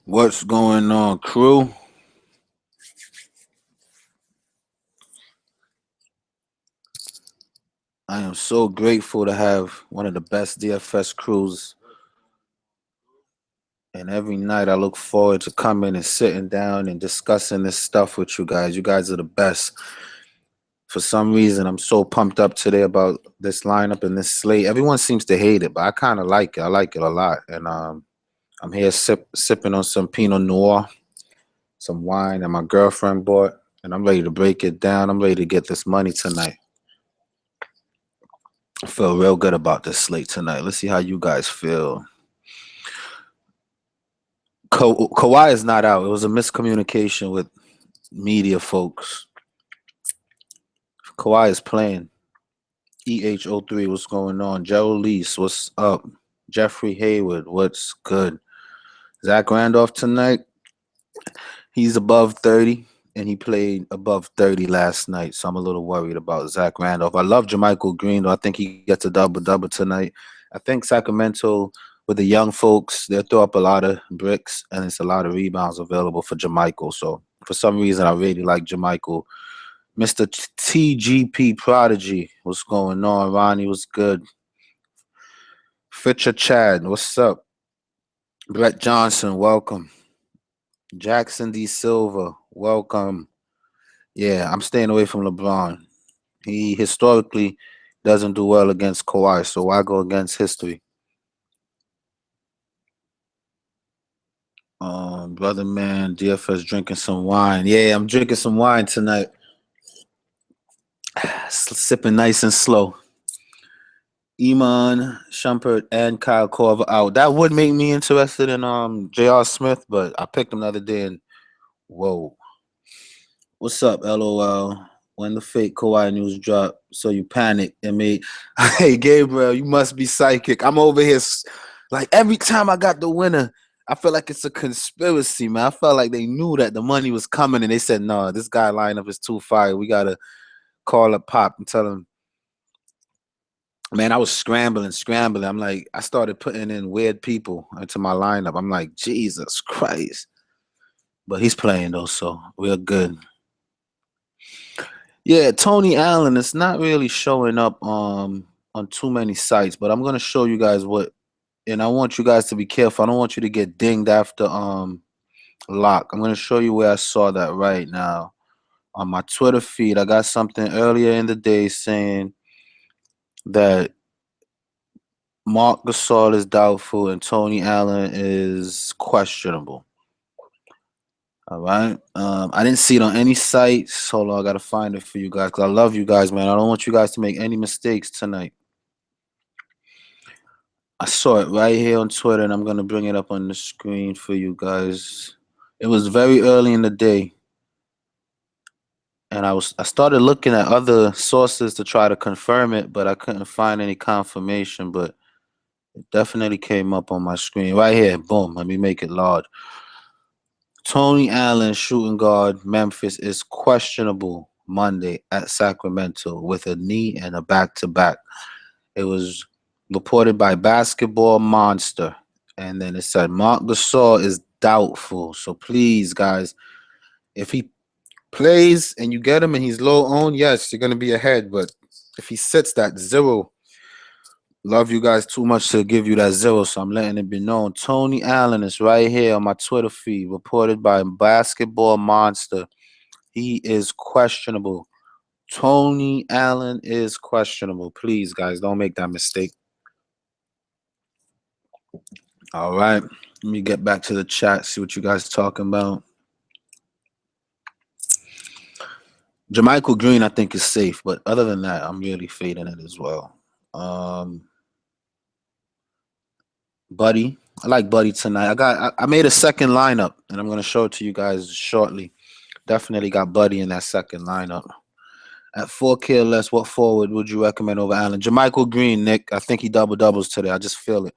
What's going on, crew? I am so grateful to have one of the best DFS crews. And every night I look forward to coming and sitting down and discussing this stuff with you guys. You guys are the best. For some reason, I'm so pumped up today about this lineup and this slate. Everyone seems to hate it, but I kind of like it. I like it a lot. And I'm here sipping on some Pinot Noir, some wine that my girlfriend bought. And I'm ready to break it down. I'm ready to get this money tonight. I feel real good about this slate tonight. Let's see how you guys feel. Kawhi is not out. It was a miscommunication with media folks. Kawhi is playing. EH03, what's going on? Gerald Lease, what's up? Jeffrey Hayward, what's good? Zach Randolph tonight, he's above 30, and he played above 30 last night, so I'm a little worried about Zach Randolph. I love Jermichael Green, though. I think he gets a double-double tonight. I think Sacramento, with the young folks, they'll throw up a lot of bricks, and it's a lot of rebounds available for Jermichael. So for some reason, I really like Jermichael. Mr. TGP Prodigy, what's going on? Ronnie, what's good? Fitcher Chad, what's up? Brett Johnson, welcome. Jackson D. Silva, welcome. Yeah, I'm staying away from LeBron. He historically doesn't do well against Kawhi, so why go against history? Brother man, DFS drinking some wine. Yeah, I'm drinking some wine tonight. Sipping nice and slow. Iman Shumpert and Kyle Korver out. That would make me interested in J.R. Smith, but I picked him the other day and whoa. What's up, LOL? When the fake Kawhi news dropped, so you panicked and made. Hey, Gabriel, you must be psychic. I'm over here. Like every time I got the winner, I feel like it's a conspiracy, man. I felt like they knew that the money was coming and they said, no, this guy lineup is too fire. We got to call up Pop and tell him. Man, I was scrambling. I'm like, I started putting in weird people into my lineup. I'm like, Jesus Christ. But he's playing though, so we're good. Yeah, Tony Allen, it's not really showing up on too many sites, but I'm gonna show you guys what, and I want you guys to be careful. I don't want you to get dinged after lock. I'm gonna show you where I saw that right now. On my Twitter feed, I got something earlier in the day saying that Mark Gasol is doubtful and Tony Allen is questionable. All right. I didn't see it on any sites. Hold on, I gotta find it for you guys because I love you guys, man. I don't want you guys to make any mistakes tonight. I saw it right here on Twitter, and I'm gonna bring it up on the screen for you guys. It was very early in the day, and I started looking at other sources to try to confirm it, but I couldn't find any confirmation. But it definitely came up on my screen right here. Boom. Let me make it large. Tony Allen, shooting guard, Memphis, is questionable Monday at Sacramento with a knee and a back-to-back. It was reported by Basketball Monster. And then it said Mark Gasol is doubtful. So please, guys, if he plays and you get him and he's low owned, yes, you're going to be ahead. But if he sits that zero, love you guys too much to give you that zero. So I'm letting it be known. Tony Allen is right here on my Twitter feed, reported by Basketball Monster. He is questionable. Tony Allen is questionable. Please, guys, don't make that mistake. All right. Let me get back to the chat, see what you guys are talking about. Jermichael Green, I think, is safe, but other than that, I'm really fading it as well. Buddy, I like Buddy tonight. I made a second lineup, and I'm gonna show it to you guys shortly. Definitely got Buddy in that second lineup. At 4K or less, what forward would you recommend over Allen? Jermichael Green, Nick. I think he double doubles today. I just feel it.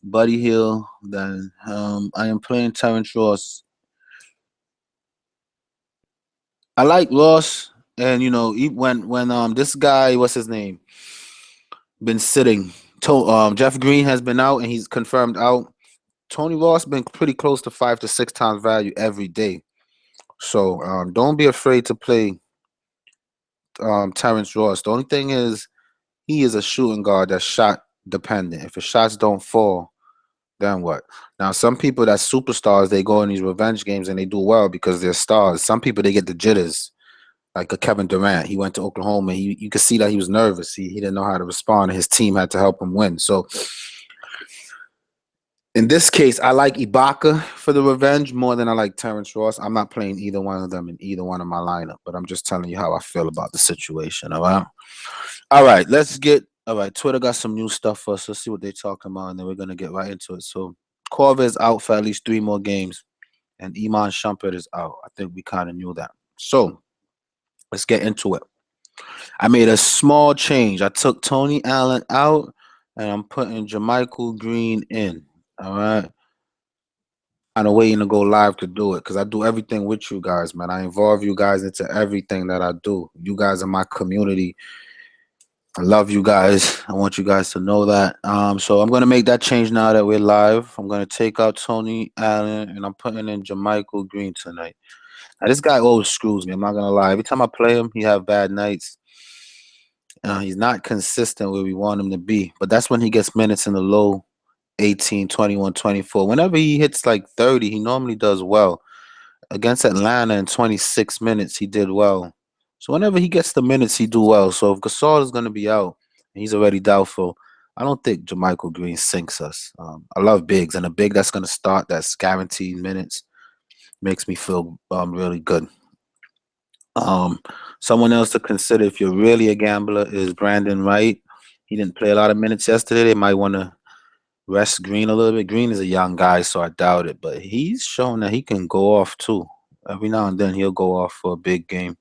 Buddy Hill. Then I am playing Terrence Ross. I like Ross, and when this guy, what's his name, been sitting. Jeff Green has been out, and he's confirmed out. Tony Ross been pretty close to 5 to 6 times value every day. So don't be afraid to play Terrence Ross. The only thing is he is a shooting guard that's shot dependent. If his shots don't fall, then what? Now, some people that's superstars, they go in these revenge games and they do well because they're stars. Some people, they get the jitters, like a Kevin Durant. He went to Oklahoma. You could see that he was nervous. He didn't know how to respond, and his team had to help him win. So in this case, I like Ibaka for the revenge more than I like Terrence Ross. I'm not playing either one of them in either one of my lineup, but I'm just telling you how I feel about the situation. All right. All right. All right. Twitter got some new stuff for us. Let's see what they're talking about, and then we're going to get right into it. So Corver is out for at least 3 more games, and Iman Shumpert is out. I think we kind of knew that. So let's get into it. I made a small change. I took Tony Allen out, and I'm putting Jermichael Green in. All right. Kind of waiting to go live to do it because I do everything with you guys, man. I involve you guys into everything that I do. You guys are my community. I love you guys. I want you guys to know that. So I'm gonna make that change now that we're live. I'm gonna take out Tony Allen and I'm putting in Jermichael Green tonight. Now this guy always screws me. I'm not gonna lie. Every time I play him, he have bad nights. He's not consistent where we want him to be. But that's when he gets minutes in the low 18, 21, 24. Whenever he hits like 30, he normally does well. Against Atlanta in 26 minutes, he did well. So whenever he gets the minutes, he do well. So if Gasol is going to be out, and he's already doubtful, I don't think Jermichael Green sinks us. I love bigs, and a big that's going to start that's guaranteed minutes makes me feel really good. Someone else to consider if you're really a gambler is Brandon Wright. He didn't play a lot of minutes yesterday. They might want to rest Green a little bit. Green is a young guy, so I doubt it. But he's shown that he can go off too. Every now and then he'll go off for a big game.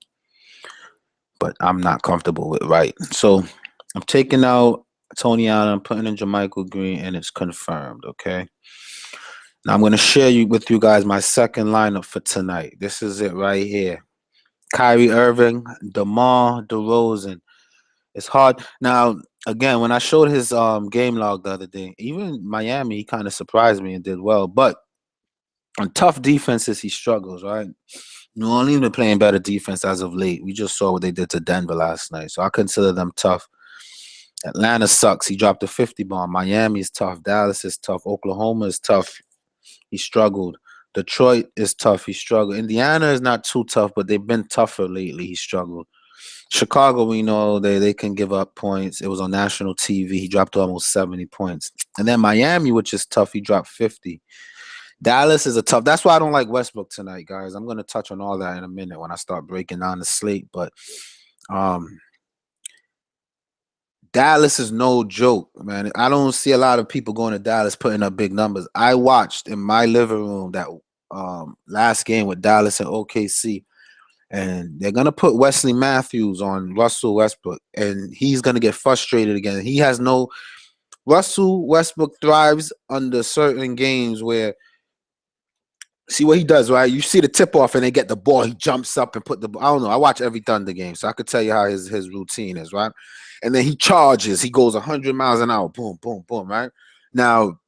But I'm not comfortable with Wright. So I'm taking out Tony Allen, I'm putting in Jermichael Green, and it's confirmed. Okay. Now I'm going to share with you guys my second lineup for tonight. This is it right here. Kyrie Irving, DeMar DeRozan. It's hard. Now, again, when I showed his game log the other day, even Miami, he kind of surprised me and did well. But on tough defenses, he struggles, right? New Orleans been playing better defense as of late. We just saw what they did to Denver last night. So I consider them tough. Atlanta sucks. He dropped a 50 bomb. Miami is tough. Dallas is tough. Oklahoma is tough. He struggled. Detroit is tough. He struggled. Indiana is not too tough, but they've been tougher lately. He struggled. Chicago, we know they can give up points. It was on national TV. He dropped almost 70 points. And then Miami, which is tough, he dropped 50. Dallas is a tough. That's why I don't like Westbrook tonight, guys. I'm going to touch on all that in a minute when I start breaking down the slate. But Dallas is no joke, man. I don't see a lot of people going to Dallas putting up big numbers. I watched in my living room that last game with Dallas and OKC. And they're going to put Wesley Matthews on Russell Westbrook, and he's going to get frustrated again. He has no – Russell Westbrook thrives under certain games where – see what he does, right? You see the tip-off, and they get the ball. He jumps up and put the – I don't know. I watch every Thunder game, so I could tell you how his routine is, right? And then he charges. He goes 100 miles an hour. Boom, boom, boom, right? Now,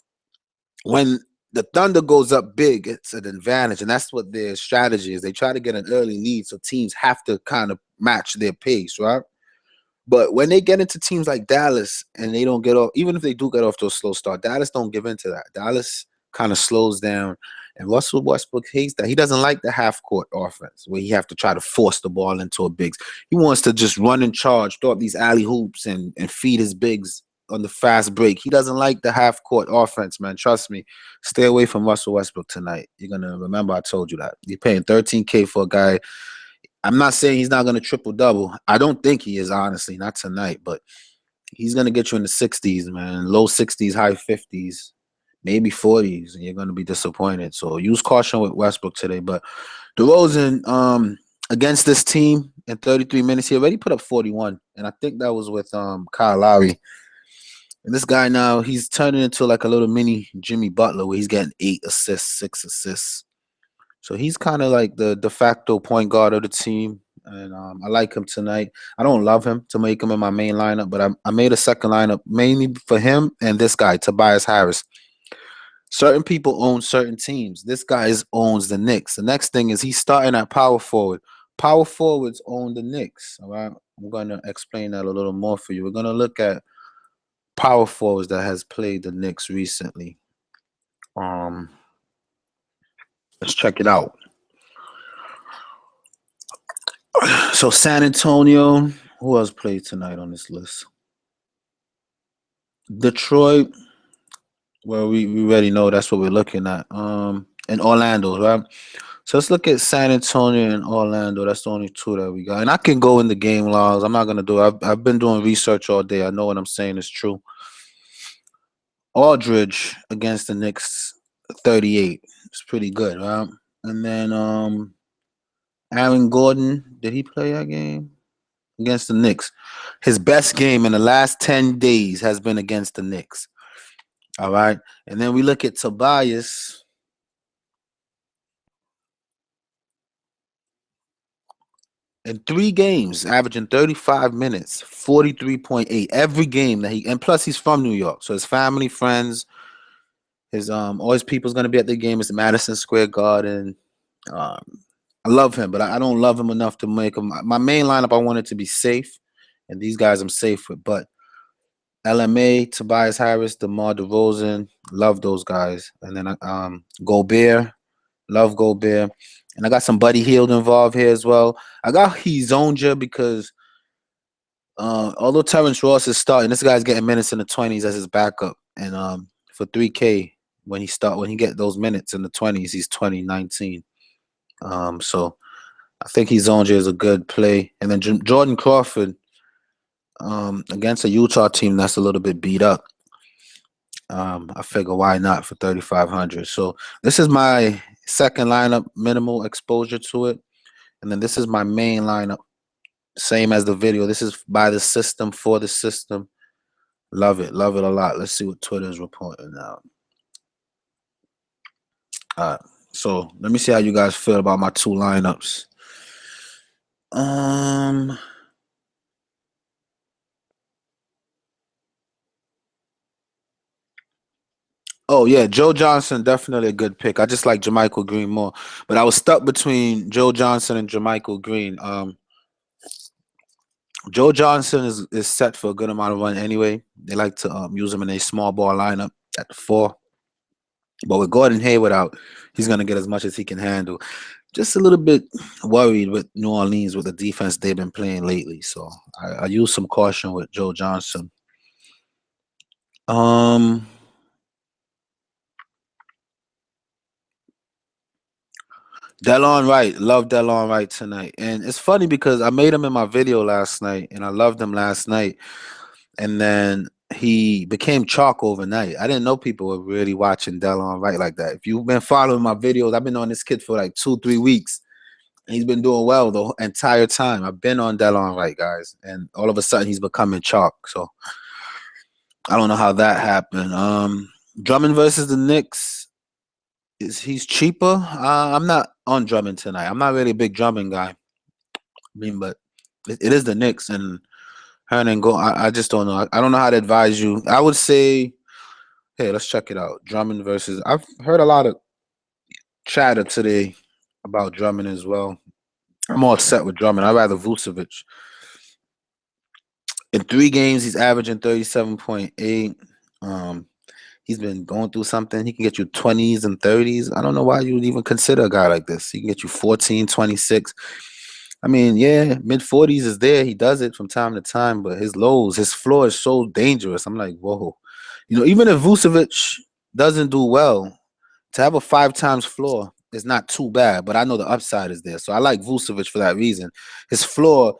when – the Thunder goes up big, it's an advantage, and that's what their strategy is. They try to get an early lead, so teams have to kind of match their pace, right? But when they get into teams like Dallas and they don't get off, even if they do get off to a slow start, Dallas don't give into that. Dallas kind of slows down, and Russell Westbrook hates that. He doesn't like the half-court offense where he have to try to force the ball into a bigs. He wants to just run and charge, throw up these alley hoops, and feed his bigs on the fast break. He doesn't like the half-court offense, man. Trust me. Stay away from Russell Westbrook tonight. You're going to remember I told you that. You're paying $13K for a guy. I'm not saying he's not going to triple-double. I don't think he is, honestly, not tonight. But he's going to get you in the 60s, man. Low 60s, high 50s, maybe 40s, and you're going to be disappointed. So use caution with Westbrook today. But DeRozan, against this team in 33 minutes, he already put up 41. And I think that was with Kyle Lowry. And this guy now, he's turning into like a little mini Jimmy Butler where he's getting 8 assists, 6 assists. So he's kind of like the de facto point guard of the team. And I like him tonight. I don't love him to make him in my main lineup, but I made a second lineup mainly for him and this guy, Tobias Harris. Certain people own certain teams. This guy owns the Knicks. The next thing is he's starting at power forward. Power forwards own the Knicks. All right. I'm going to explain that a little more for you. We're going to look at power forwards that has played the Knicks recently. Um, let's check it out. So San Antonio, who else played tonight on this list? Detroit, well, we already know that's what we're looking at. And Orlando, right? So let's look at San Antonio and Orlando. That's the only two that we got. And I can go in the game logs. I'm not gonna do it. I've been doing research all day. I know what I'm saying is true. Aldridge against the Knicks, 38. It's pretty good, right? And then Aaron Gordon, did he play that game? Against the Knicks. His best game in the last 10 days has been against the Knicks. All right. And then we look at Tobias. In 3 games, averaging 35 minutes, 43.8 every game that and plus he's from New York. So his family, friends, his all his people's gonna be at the game. It's Madison Square Garden. Um, I love him, but I don't love him enough to make him my main lineup. I wanted to be safe, and these guys I'm safe with. But LMA, Tobias Harris, DeMar DeRozan, love those guys. And then Gobert, love Gobert. And I got some Buddy Hield involved here as well. I got Hezonja because although Terrence Ross is starting, this guy's getting minutes in the 20s as his backup. And for 3K, when he get those minutes in the 20s, he's 2019. So I think Hezonja is a good play. And then Jordan Crawford against a Utah team that's a little bit beat up. I figure why not for 3,500. So this is my second lineup, minimal exposure to it. And then this is my main lineup, same as the video. This is by the system, for the system. Love it a lot. Let's see what Twitter is reporting now. All right, so let me see how you guys feel about my two lineups. Oh yeah, Joe Johnson, definitely a good pick. I just like JaMychal Green more, but I was stuck between Joe Johnson and JaMychal Green. Joe Johnson is set for a good amount of run anyway. They like to use him in a small ball lineup at the 4. But with Gordon Hayward out, he's going to get as much as he can handle. Just a little bit worried with New Orleans with the defense they've been playing lately. So I use some caution with Joe Johnson. Delon Wright. Love Delon Wright tonight. And it's funny because I made him in my video last night, and I loved him last night. And then he became chalk overnight. I didn't know people were really watching Delon Wright like that. If you've been following my videos, I've been on this kid for like 2-3 weeks. And he's been doing well the entire time. I've been on Delon Wright, guys. And all of a sudden he's becoming chalk. So I don't know how that happened. Drummond versus the Knicks. He's cheaper? I'm not on Drummond tonight. I'm not really a big Drummond guy. I mean, but it is the Knicks, and Hernan go. I just don't know. I don't know how to advise you. I would say, hey, let's check it out. Drummond versus. I've heard a lot of chatter today about Drummond as well. I'm all set with Drummond. I'd rather Vucevic. In 3 games, he's averaging 37.8. He's been going through something. He can get you 20s and 30s. I don't know why you would even consider a guy like this. He can get you 14, 26. I mean, yeah, mid 40s is there. He does it from time to time, but his lows, his floor is so dangerous. I'm like, whoa. Even if Vucevic doesn't do well, to have a 5 times floor is not too bad, but I know the upside is there. So I like Vucevic for that reason. His floor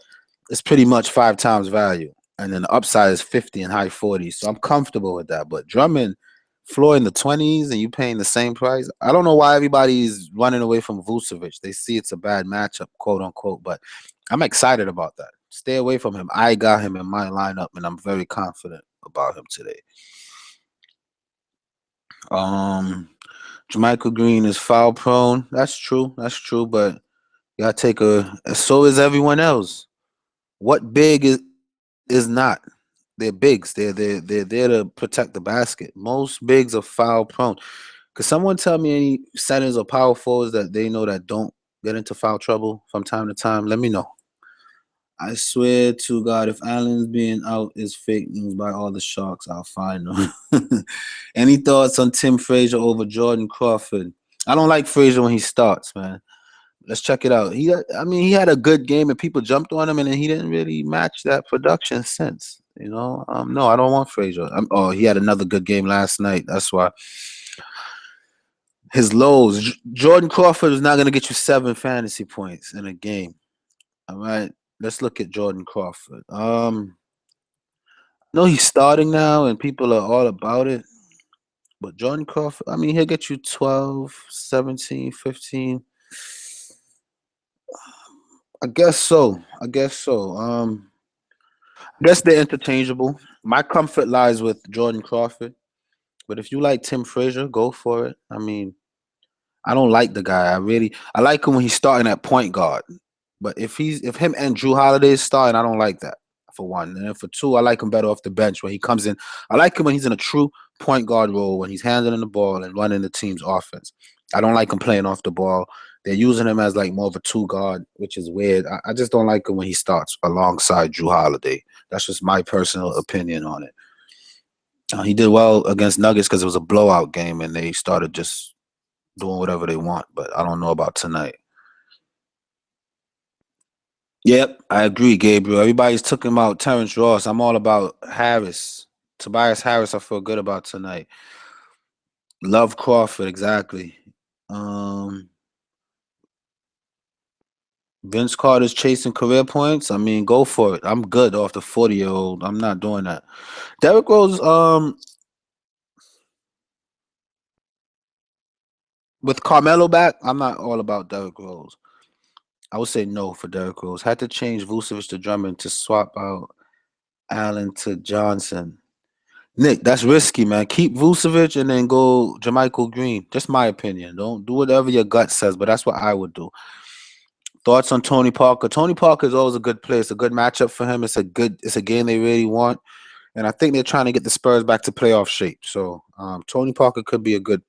is pretty much 5 times value, and then the upside is 50 and high 40s. So I'm comfortable with that. But Drummond, floor in the 20s, and you paying the same price. I don't know why everybody's running away from Vucevic. They see it's a bad matchup, quote unquote, but I'm excited about that. Stay away from him. I got him in my lineup, and I'm very confident about him today. JaMychal Green is foul prone. That's true. But you gotta take so is everyone else. What big is not? They're bigs. They're there to protect the basket. Most bigs are foul prone. Could someone tell me any settings or power forwards that they know that don't get into foul trouble from time to time? Let me know. I swear to God, if Allen's being out is fake news by all the sharks, I'll find them. Any thoughts on Tim Frazier over Jordan Crawford? I don't like Frazier when he starts, man. Let's check it out. He had a good game and people jumped on him, and then he didn't really match that production since. No, I don't want Frazier. He had another good game last night. That's why. His lows. Jordan Crawford is not going to get you 7 fantasy points in a game. All right. Let's look at Jordan Crawford. I know he's starting now and people are all about it. But Jordan Crawford, he'll get you 12, 17, 15. I guess so. I guess they're interchangeable. My comfort lies with Jordan Crawford. But if you like Tim Frazier, go for it. I don't like the guy. I like him when he's starting at point guard. But if him and Drew Holiday is starting, I don't like that, for one. And then for two, I like him better off the bench when he comes in. I like him when he's in a true point guard role, when he's handling the ball and running the team's offense. I don't like him playing off the ball. They're using him as like more of a 2 guard, which is weird. I just don't like him when he starts alongside Drew Holiday. That's just my personal opinion on it. He did well against Nuggets because it was a blowout game and they started just doing whatever they want. But I don't know about tonight. Yep, I agree, Gabriel. Everybody's talking about Terrence Ross. I'm all about Harris. Tobias Harris, I feel good about tonight. Love Crawford, exactly. Vince Carter's chasing career points. Go for it. I'm good off the 40-year-old. I'm not doing that. Derrick Rose, with Carmelo back, I'm not all about Derrick Rose. I would say no for Derrick Rose. Had to change Vucevic to Drummond to swap out Allen to Johnson. Nick, that's risky, man. Keep Vucevic and then go JaMychal Green. Just my opinion. Don't do whatever your gut says, but that's what I would do. Thoughts on Tony Parker? Tony Parker is always a good player. It's a good matchup for him. It's a game they really want. And I think they're trying to get the Spurs back to playoff shape. So Tony Parker could be a good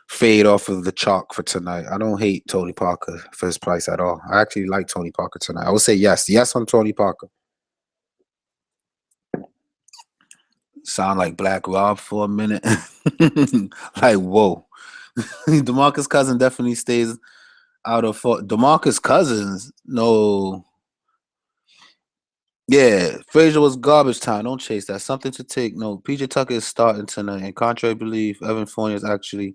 fade off of the chalk for tonight. I don't hate Tony Parker for his price at all. I actually like Tony Parker tonight. I would say yes. Yes on Tony Parker. Sound like Black Rob for a minute. Like, whoa. DeMarcus Cousins definitely stays out of DeMarcus Cousins, no. Yeah, Frazier was garbage time. Don't chase that. Something to take note. PJ Tucker is starting tonight. And contrary belief, Evan Fournier is actually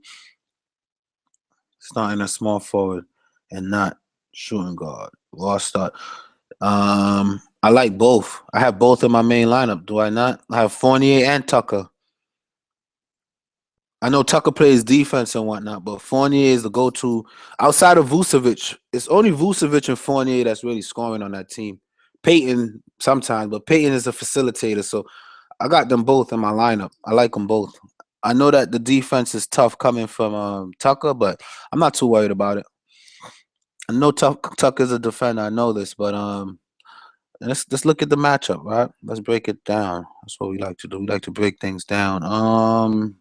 starting a small forward and not shooting guard. Raw start. I like both. I have both in my main lineup. Do I not? I have Fournier and Tucker. I know Tucker plays defense and whatnot, but Fournier is the go-to. Outside of Vucevic, it's only Vucevic and Fournier that's really scoring on that team. Peyton sometimes, but Peyton is a facilitator, so I got them both in my lineup. I like them both. I know that the defense is tough coming from Tucker, but I'm not too worried about it. I know Tucker's a defender. I know this, but let's look at the matchup, right? Let's break it down. That's what we like to do. We like to break things down.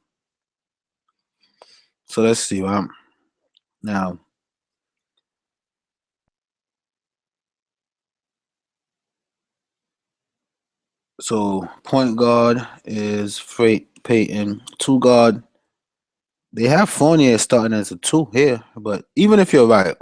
So let's see. Now, so point guard is Peyton. 2 guard. They have Fournier starting as a 2 here, but even if you're right,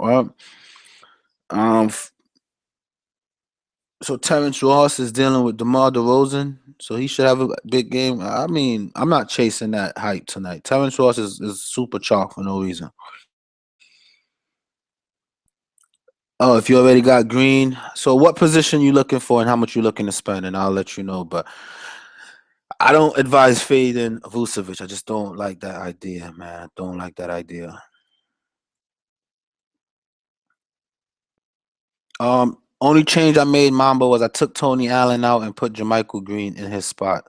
so Terrence Ross is dealing with DeMar DeRozan, so he should have a big game. I'm not chasing that hype tonight. Terrence Ross is super chalk for no reason. Oh, if you already got Green, so what position you looking for and how much you looking to spend, and I'll let you know. But I don't advise fading Vucevic. I just don't like that idea, man. Don't like that idea. Only change I made, Mamba, was I took Tony Allen out and put JaMychal Green in his spot.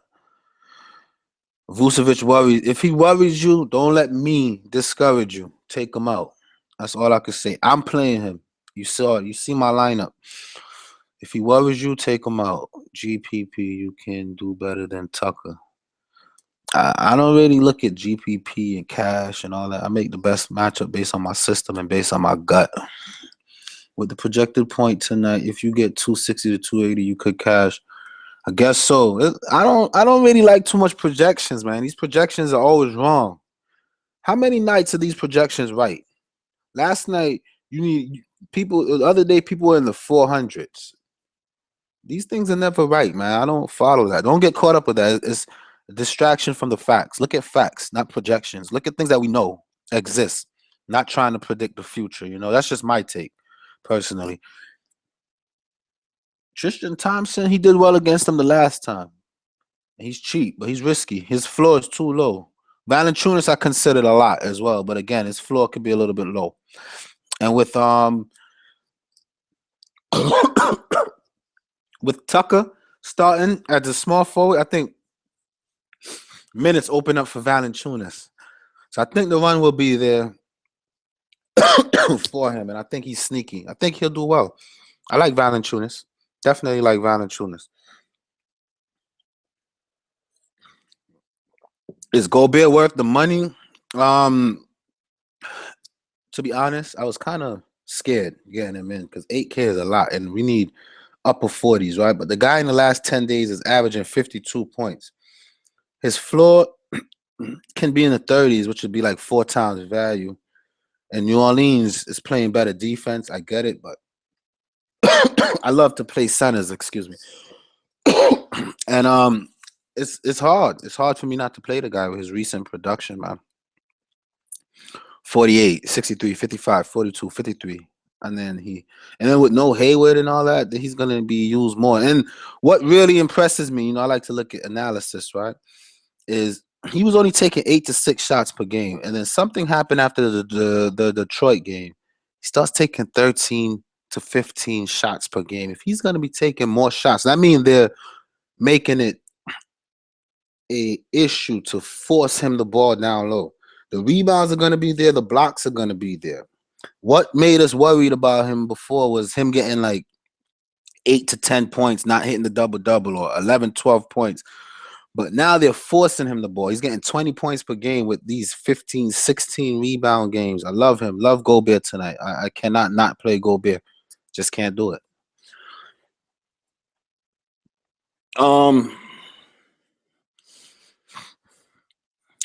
Vucevic worries. If he worries you, don't let me discourage you. Take him out. That's all I can say. I'm playing him. You see my lineup. If he worries you, take him out. GPP, you can do better than Tucker. I don't really look at GPP and cash and all that. I make the best matchup based on my system and based on my gut. With the projected point tonight, if you get 260 to 280, you could cash. I guess so. I don't really like too much projections, man. These projections are always wrong. How many nights are these projections right? Last night, you need people. The other day, people were in the 400s. These things are never right, man. I don't follow that. Don't get caught up with that. It's a distraction from the facts. Look at facts, not projections. Look at things that we know exist, not trying to predict the future. That's just my take, personally. Tristan Thompson, he did well against him the last time. He's cheap, but he's risky. His floor is too low. Valanciunas, I considered a lot as well, but again, his floor could be a little bit low. And with with Tucker starting as a small forward, I think minutes open up for Valanciunas. So I think the run will be there for him, and I think he's sneaky. I think he'll do well. I like Valanciunas. Definitely like Valanciunas. Is Gobert worth the money? To be honest, I was kind of scared getting him in because 8K is a lot, and we need upper 40s, right? But the guy in the last 10 days is averaging 52 points. His floor can be in the 30s, which would be like 4 times value. And New Orleans is playing better defense. I get it, but I love to play centers, excuse me. And it's hard. It's hard for me not to play the guy with his recent production, man. 48, 63, 55, 42, 53. And then with no Hayward and all that, he's gonna be used more. And what really impresses me, I like to look at analysis, right? Is he was only taking 8 to 6 shots per game, and then something happened after the Detroit game. He starts taking 13 to 15 shots per game. If he's gonna be taking more shots, that means they're making it a issue to force him the ball down low. The rebounds are gonna be there, the blocks are gonna be there. What made us worried about him before was him getting like 8 to 10 points, not hitting the double-double, or 11, 12 points. But now they're forcing him the ball. He's getting 20 points per game with these 15, 16 rebound games. I love him. Love Gobert tonight. I cannot not play Gobert. Just can't do it.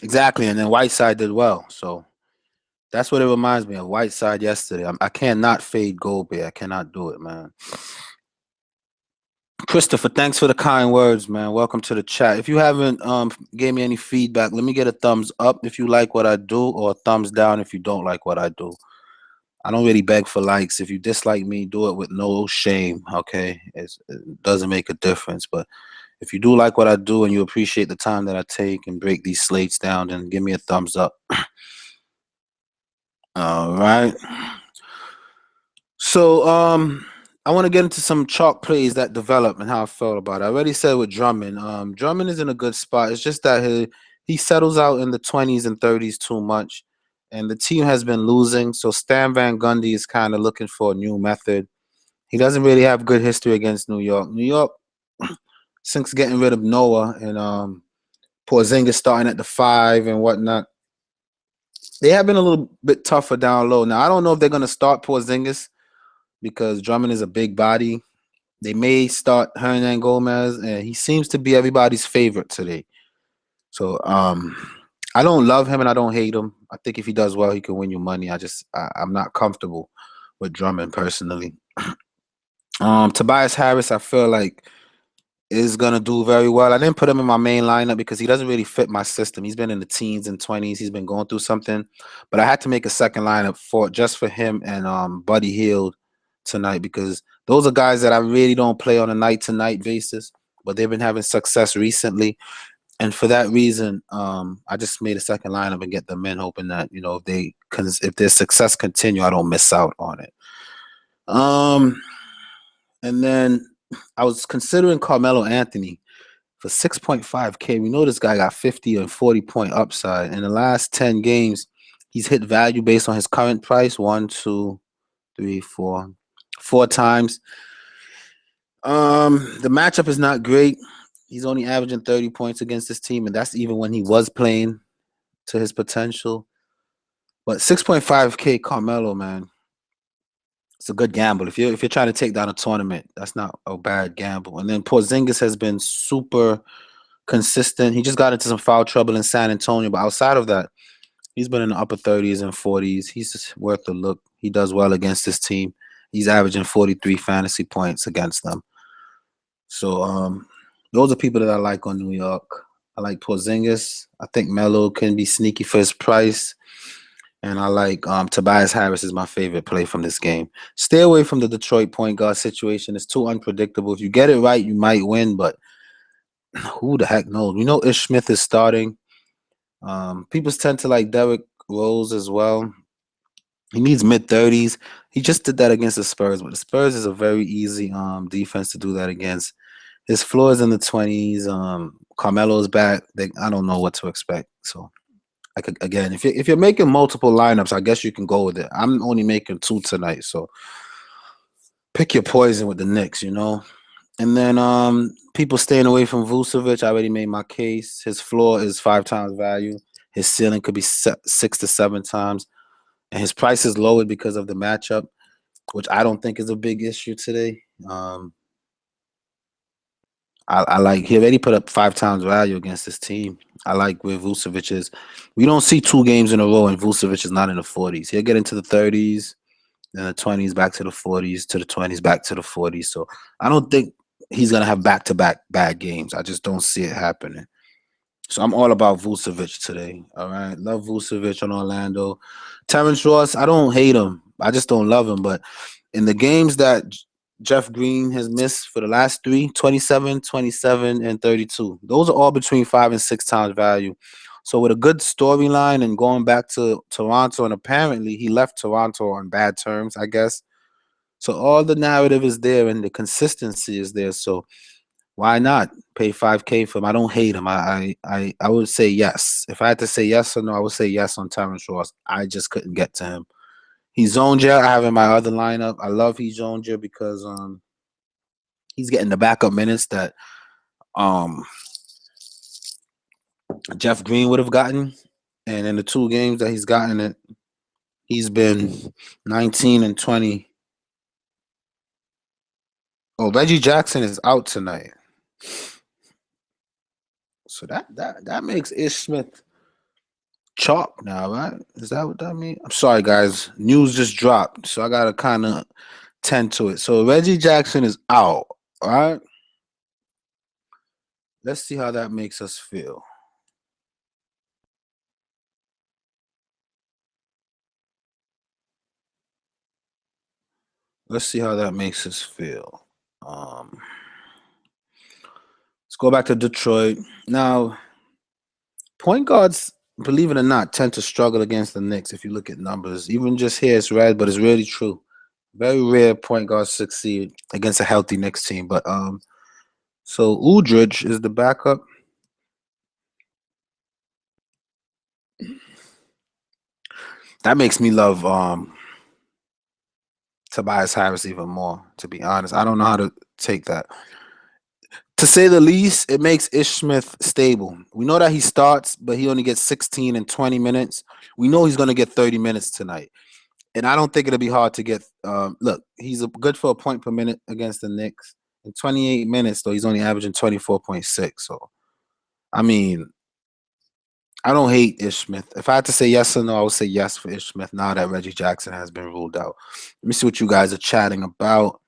Exactly. And then Whiteside did well. So that's what it reminds me of. Whiteside yesterday. I cannot fade Gobert. I cannot do it, man. Christopher, thanks for the kind words, man. Welcome to the chat. If you haven't gave me any feedback, let me get a thumbs up if you like what I do, or a thumbs down if you don't like what I do. I don't really beg for likes. If you dislike me, do it with no shame, okay? It doesn't make a difference. But if you do like what I do and you appreciate the time that I take and break these slates down, then give me a thumbs up. All right. So I want to get into some chalk plays that develop and how I felt about it. I already said with Drummond. Drummond is in a good spot. It's just that he settles out in the 20s and 30s too much, and the team has been losing. So Stan Van Gundy is kind of looking for a new method. He doesn't really have good history against New York. New York, since getting rid of Noah and Porzingis starting at the 5 and whatnot, they have been a little bit tougher down low. Now I don't know if they're going to start Porzingis because Drummond is a big body. They may start Hernan Gomez, and he seems to be everybody's favorite today. So I don't love him and I don't hate him. I think if he does well, he can win you money. I'm not comfortable with Drummond personally. Tobias Harris, I feel like is gonna do very well. I didn't put him in my main lineup because he doesn't really fit my system. He's been in the teens and 20s. He's been going through something, but I had to make a second lineup just for him and Buddy Hield tonight, because those are guys that I really don't play on a night-to-night basis, but they've been having success recently. And for that reason, I just made a second lineup and get them in, hoping that if their success continue, I don't miss out on it. And then I was considering Carmelo Anthony for 6.5K. We know this guy got 50 and 40 point upside. In the last 10 games, he's hit value based on his current price 1, 2, 3, 4 times. The matchup is not great. He's only averaging 30 points against this team, and that's even when he was playing to his potential. But 6.5K Carmelo, man, it's a good gamble. If you're trying to take down a tournament, that's not a bad gamble. And then Porzingis has been super consistent. He just got into some foul trouble in San Antonio, but outside of that, he's been in the upper 30s and 40s. He's just worth a look. He does well against this team. He's averaging 43 fantasy points against them. So those are people that I like on New York. I like Porzingis. I think Melo can be sneaky for his price. And I like Tobias Harris is my favorite play from this game. Stay away from the Detroit point guard situation. It's too unpredictable. If you get it right, you might win, but who the heck knows? We know Ish Smith is starting. People tend to like Derrick Rose as well. He needs mid-30s. He just did that against the Spurs, but the Spurs is a very easy defense to do that against. His floor is in the 20s. Carmelo's back. I don't know what to expect. So, again, if you're making multiple lineups, I guess you can go with it. I'm only making 2 tonight, so pick your poison with the Knicks, you know. And then people staying away from Vucevic. I already made my case. His floor is 5 times value. His ceiling could be 6 to 7 times. And his price is lowered because of the matchup, which I don't think is a big issue today. I like he already put up 5 times value against this team. I like where Vucevic is. We don't see 2 games in a row and Vucevic is not in the 40s. He'll get into the 30s, then the 20s, back to the 40s, to the 20s, back to the 40s. So I don't think he's gonna have back-to-back bad games. I just don't see it happening. So I'm all about Vucevic today. All right. Love Vucevic on Orlando. Terrence Ross, I don't hate him. I just don't love him. But in the games that Jeff Green has missed for the last 3, 27, 27, and 32. Those are all between 5 and 6 times value. So with a good storyline and going back to Toronto, and apparently he left Toronto on bad terms, I guess. So all the narrative is there and the consistency is there. So why not pay 5K for him? I don't hate him. I would say yes. If I had to say yes or no, I would say yes on Terrence Ross. I just couldn't get to him. He's Zonja. I have in my other lineup. I love he's Zonja because he's getting the backup minutes that um Jeff Green would have gotten. And in the 2 games that he's gotten it, he's been 19 and 20. Oh, Reggie Jackson is out tonight. So that makes Ish Smith chalk now, right? Is that what that means? I'm sorry, guys. News just dropped, so I gotta kind of tend to it. So Reggie Jackson is out. All right. Let's see how that makes us feel. Let's see how that makes us feel. Let's go back to Detroit. Now, point guards, believe it or not, tend to struggle against the Knicks if you look at numbers. Even just here, it's red, but it's really true. Very rare point guards succeed against a healthy Knicks team. But so Udrich is the backup. That makes me love Tobias Harris even more, to be honest. I don't know how to take that. To say the least, it makes Ish Smith stable. We know that he starts, but he only gets 16 and 20 minutes. We know he's going to get 30 minutes tonight. And I don't think it'll be hard to get. Look, he's good for a point per minute against the Knicks. In 28 minutes, though, he's only averaging 24.6. So, I mean, I don't hate Ish Smith. If I had to say yes or no, I would say yes for Ish Smith now that Reggie Jackson has been ruled out. Let me see what you guys are chatting about.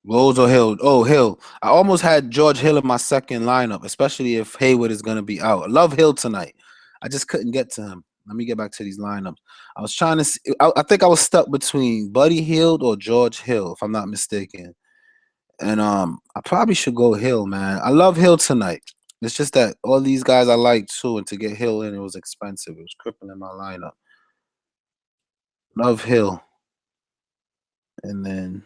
Rose or Hill? Oh, Hill. I almost had George Hill in my second lineup, especially if Hayward is going to be out. I love Hill tonight. I just couldn't get to him. Let me get back to these lineups. I was trying to see. I think I was stuck between Buddy Hield or George Hill, if I'm not mistaken. And I probably should go Hill, man. I love Hill tonight. It's just that all these guys I like too, and to get Hill in, it was expensive. It was crippling my lineup. Love Hill. And then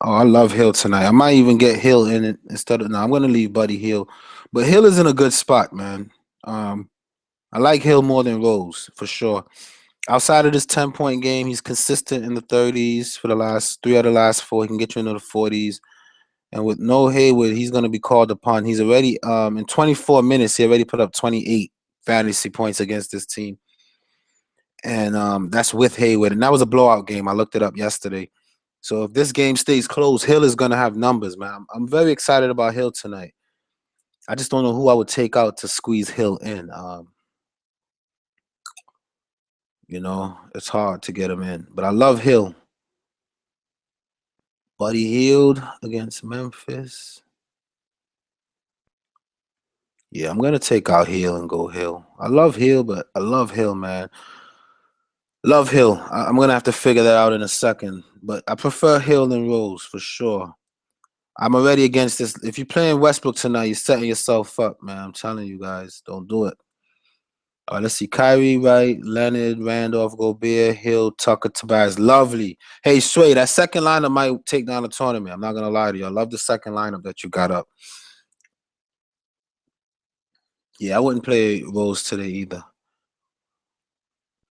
I love Hill tonight. I might even get Hill in it instead of. No, I'm gonna leave Buddy Hill, but Hill is in a good spot, man. I like Hill more than Rose for sure. Outside of this 10-point game, he's consistent in the 30s for the last 3 out of the last 4. He can get you into the 40s. And with no Hayward, he's going to be called upon. He's already in 24 minutes, he already put up 28 fantasy points against this team. And that's with Hayward. And that was a blowout game. I looked it up yesterday. So if this game stays close, Hill is going to have numbers, man. I'm very excited about Hill tonight. I just don't know who I would take out to squeeze Hill in. It's hard to get him in. But I love Hill. Buddy Hield against Memphis. Yeah, I'm gonna take out Hill and go Hill. I love Hill, but I love Hill, man. Love Hill. I'm gonna have to figure that out in a second. But I prefer Hill than Rose for sure. I'm already against this. If you're playing Westbrook tonight, you're setting yourself up, man. I'm telling you guys, don't do it. All right, let's see. Kyrie, Wright, Leonard, Randolph, Gobert, Hill, Tucker, Tobias. Lovely. Hey, Sway, that second lineup might take down the tournament. I'm not gonna lie to you. I love the second lineup that you got up. Yeah, I wouldn't play Rose today either.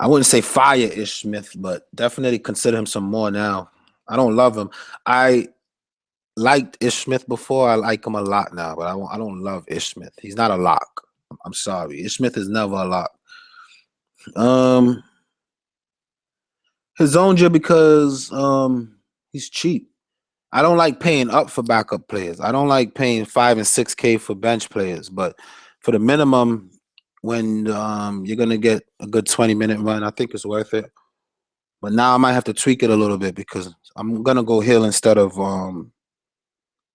I wouldn't say fire Ish Smith, but definitely consider him some more now. I don't love him. I liked Ish Smith before. I like him a lot now, but I don't love Ish Smith. He's not a lock. I'm sorry. Ish Smith is never a lock. Um, Hizonja because he's cheap. I don't like paying up for backup players. I don't like paying 5 and 6K for bench players, but for the minimum, when you're gonna get a good 20-minute run, I think it's worth it. But now I might have to tweak it a little bit because I'm gonna go Hill instead of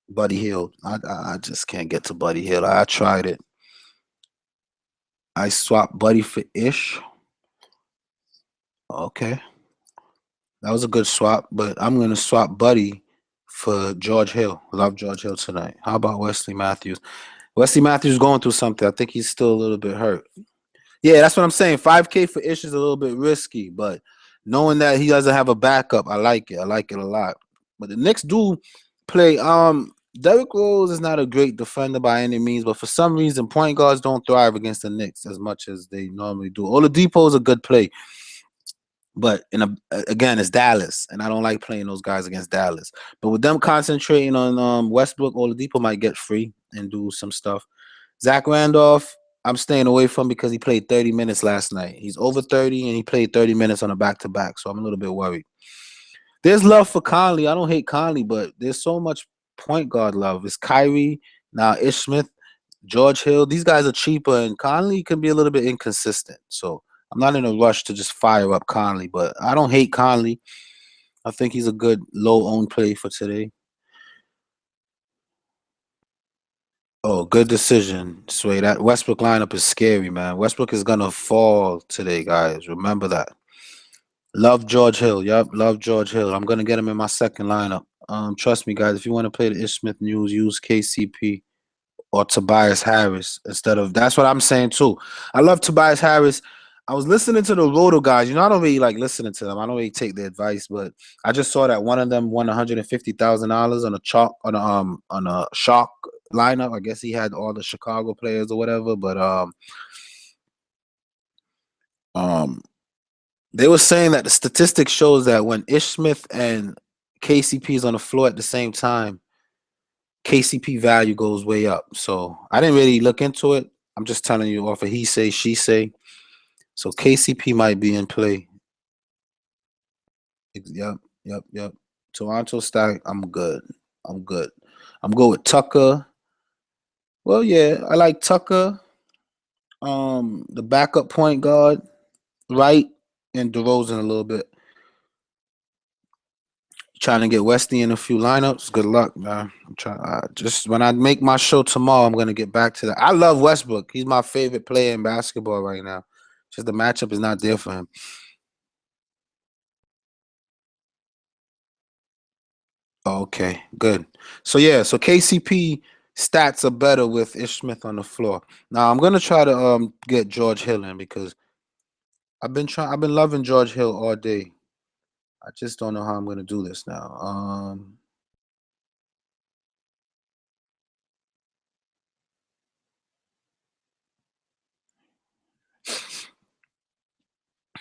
Buddy Hield. I just can't get to Buddy Hield. I tried it. I swapped Buddy for Ish. Okay, that was a good swap, but I'm gonna swap Buddy for George Hill. Love George Hill tonight. How about Wesley Matthews? Wesley Matthews going through something. I think he's still a little bit hurt. Yeah, that's what I'm saying. 5K for Ish is a little bit risky, but knowing that he doesn't have a backup, I like it. I like it a lot. But the Knicks do play. Derrick Rose is not a great defender by any means, but for some reason, point guards don't thrive against the Knicks as much as they normally do. Oladipo is a good play, but again, it's Dallas, and I don't like playing those guys against Dallas. But with them concentrating on Westbrook, Oladipo might get free and do some stuff. Zach Randolph, I'm staying away from because he played 30 minutes last night. He's over 30 and he played 30 minutes on a back-to-back, so I'm a little bit worried. There's love for Conley. I don't hate Conley, but there's so much point guard love. It's Kyrie, now Ish Smith, George Hill. These guys are cheaper, and Conley can be a little bit inconsistent. So I'm not in a rush to just fire up Conley, but I don't hate Conley. I think he's a good low-owned play for today. Oh, good decision, Sway. That Westbrook lineup is scary, man. Westbrook is gonna fall today, guys. Remember that. Love George Hill. Yep, love George Hill. I'm gonna get him in my second lineup. Trust me, guys. If you want to play the Ish Smith news, use KCP or Tobias Harris instead of. That's what I'm saying too. I love Tobias Harris. I was listening to the Roto guys. I don't really like listening to them. I don't really take their advice, but I just saw that one of them won $150,000 on a chalk on a shark lineup. I guess he had all the Chicago players or whatever, but um they were saying that the statistics shows that when Ish Smith and KCP is on the floor at the same time, KCP value goes way up. So I didn't really look into it. I'm just telling you off of he say, she say. So KCP might be in play. Yep, yep, yep. Toronto stack, I'm good. I'm good. I'm good with Tucker. Well, yeah, I like Tucker. The backup point guard, right, and DeRozan a little bit. Trying to get Westy in a few lineups. Good luck, man. I'm trying. Just when I make my show tomorrow, I'm gonna get back to that. I love Westbrook. He's my favorite player in basketball right now. Just the matchup is not there for him. Oh, okay, good. So yeah, so KCP stats are better with Ish Smith on the floor. Now I'm gonna try to get George Hill in because I've been loving George Hill all day. I just don't know how I'm gonna do this now.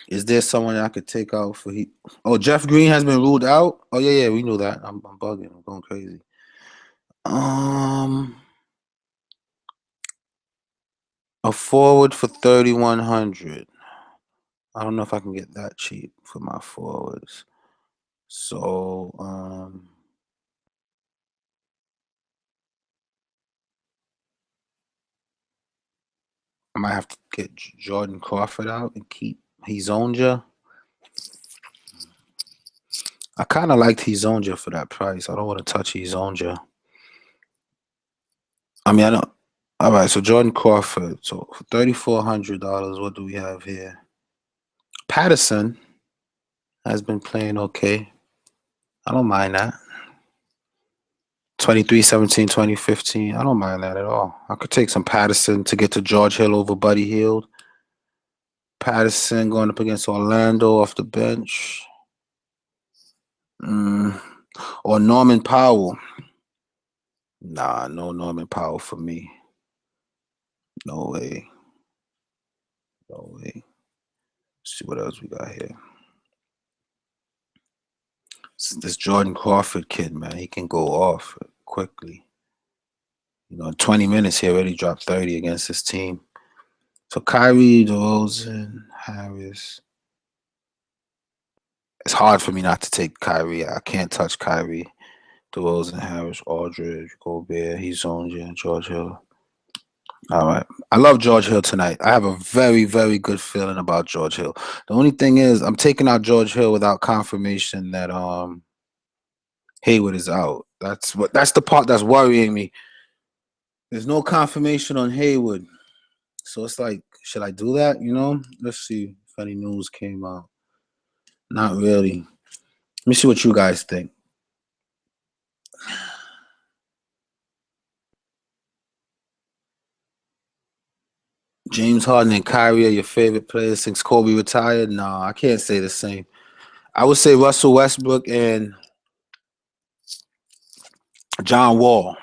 Is there someone I could take out for he? Oh, Jeff Green has been ruled out. Oh yeah, we knew that. I'm bugging. I'm going crazy. A forward for 3,100. I don't know if I can get that cheap for my forwards. So I might have to get Jordan Crawford out and keep Hezonja. I kind of liked Hezonja for that price. I don't want to touch Hezonja. I mean, I don't. All right, so Jordan Crawford. So for $3,400, what do we have here? Patterson has been playing okay. I don't mind that. 23, 17, 2015. I don't mind that at all. I could take some Patterson to get to George Hill over Buddy Hield. Patterson going up against Orlando off the bench. Or Norman Powell. Nah, no Norman Powell for me. No way. No way. Let's see what else we got here. This Jordan Crawford kid, man, he can go off quickly. 20 minutes he already dropped 30 against his team. So Kyrie, DeRozan, Harris. It's hard for me not to take Kyrie. I can't touch Kyrie. DeRozan, Harris, Aldridge, Gobert, Hezonja, George Hill. All right. I love George Hill tonight. I have a very, very good feeling about George Hill. The only thing is I'm taking out George Hill without confirmation that Hayward is out. That's the part that's worrying me. There's no confirmation on Hayward. So it's like, should I do that? Let's see if any news came out. Not really. Let me see what you guys think. James Harden and Kyrie are your favorite players since Kobe retired? No, I can't say the same. I would say Russell Westbrook and John Wall.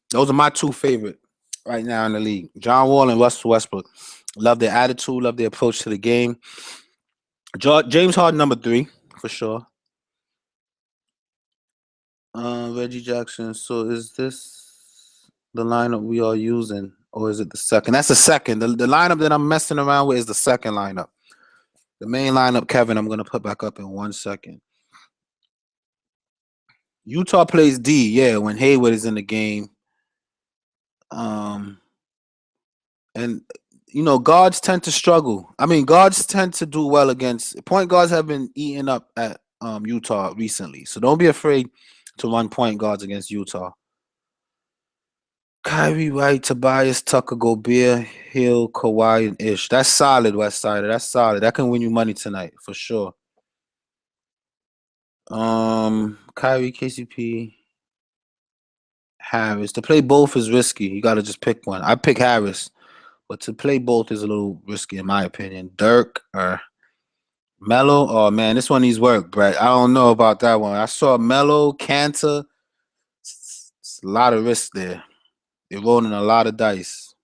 Those are my two favorite right now in the league. John Wall and Russell Westbrook. Love their attitude, love their approach to the game. James Harden, number 3, for sure. Reggie Jackson. So is this the lineup we are using, or is it the second? That's the second. The lineup that I'm messing around with is the second lineup. The main lineup, Kevin, I'm going to put back up in 1 second. Utah plays D, yeah, when Hayward is in the game. And guards tend to struggle. I mean, guards tend to do well against point guards. Have been eating up at Utah recently, so don't be afraid to run point guards against Utah. Kyrie, Wright, Tobias, Tucker, Gobert, Hill, Kawhi, and Ish. That's solid, West Side. That's solid. That can win you money tonight for sure. Kyrie, KCP, Harris. To play both is risky. You got to just pick one. I pick Harris, but to play both is a little risky in my opinion. Dirk or Melo. Oh man, this one needs work, Brett. I don't know about that one. I saw Melo, Cantor. It's a lot of risk there. You're rolling a lot of dice.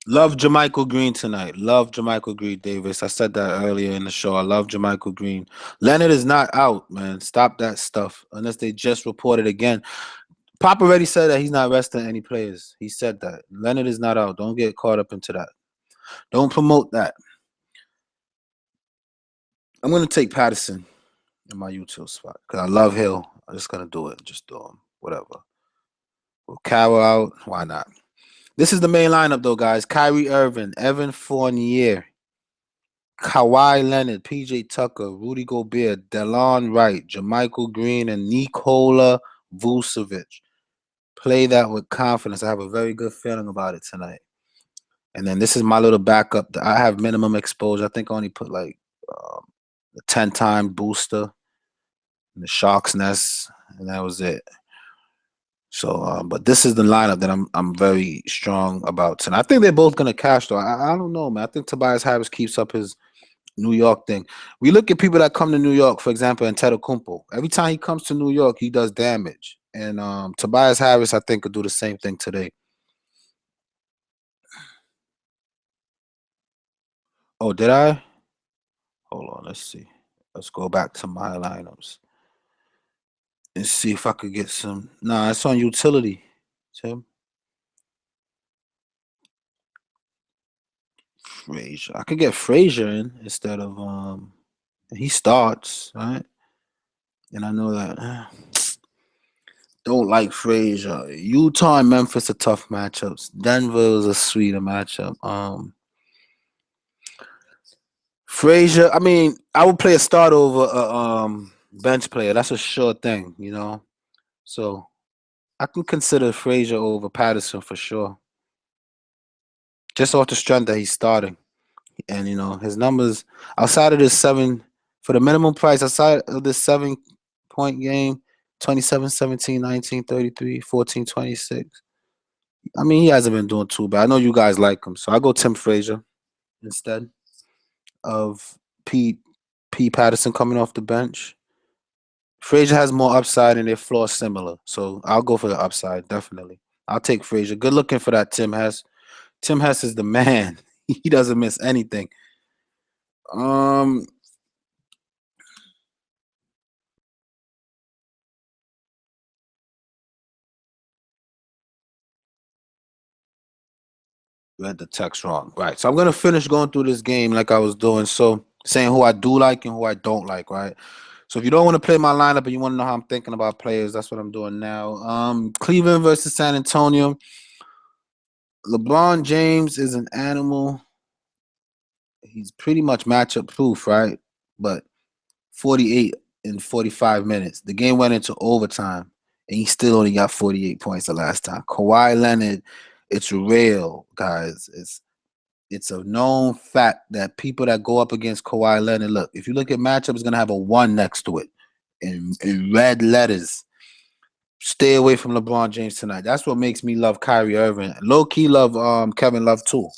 Love JaMychal Green tonight. Love JaMychal Green, Davis. I said that earlier in the show. I love JaMychal Green. Leonard is not out, man. Stop that stuff. Unless they just reported again. Pop already said that he's not resting any players. He said that. Leonard is not out. Don't get caught up into that. Don't promote that. I'm going to take Patterson in my YouTube spot because I love Hill. I'm just going to do it. Just do him. Whatever. Well, Carroll out. Why not? This is the main lineup, though, guys. Kyrie Irving, Evan Fournier, Kawhi Leonard, PJ Tucker, Rudy Gobert, Delon Wright, JaMychal Green, and Nikola Vucevic. Play that with confidence. I have a very good feeling about it tonight. And then this is my little backup. I have minimum exposure. I think I only put like a 10-time booster in the Sharks Nest, and that was it. So, but this is the lineup that I'm very strong about tonight. I think they're both gonna cash though. I don't know, man. I think Tobias Harris keeps up his New York thing. We look at people that come to New York, for example, Antetokounmpo. Every time he comes to New York, he does damage. And Tobias Harris, I think, could do the same thing today. Oh, did I? Hold on, let's see. Let's go back to my lineups and see if I could get some. Nah, it's on utility, Tim. Frazier. I could get Frazier in instead of he starts, right? And I know that don't like Frazier. Utah and Memphis are tough matchups. Denver is a sweeter matchup. Frazier, I mean, I would play a start over a bench player. That's a sure thing, you know. So I can consider Frazier over Patterson for sure. Just off the strength that he's starting. And his numbers outside of this seven for the minimum price, outside of this 7 point game, 27, 17, 19, 33, 14, 26. I mean, he hasn't been doing too bad. I know you guys like him. So I go Tim Frazier instead of P Patterson coming off the bench. Frazier has more upside and their floor similar. So I'll go for the upside, definitely. I'll take Frazier. Good looking for that Tim Hess. Tim Hess is the man. He doesn't miss anything. Um Read the text wrong. Right. So I'm gonna finish going through this game like I was doing. So saying who I do like and who I don't like, right? So if you don't want to play my lineup and you want to know how I'm thinking about players, that's what I'm doing now. Cleveland versus San Antonio. LeBron James is an animal. He's pretty much matchup proof, right? But 48 in 45 minutes. The game went into overtime, and he still only got 48 points the last time. Kawhi Leonard, it's real, guys. It's a known fact that people that go up against Kawhi Leonard, look, if you look at matchup, it's gonna have a 1 next to it in red letters. Stay away from LeBron James tonight. That's what makes me love Kyrie Irving. Low key love Kevin Love too.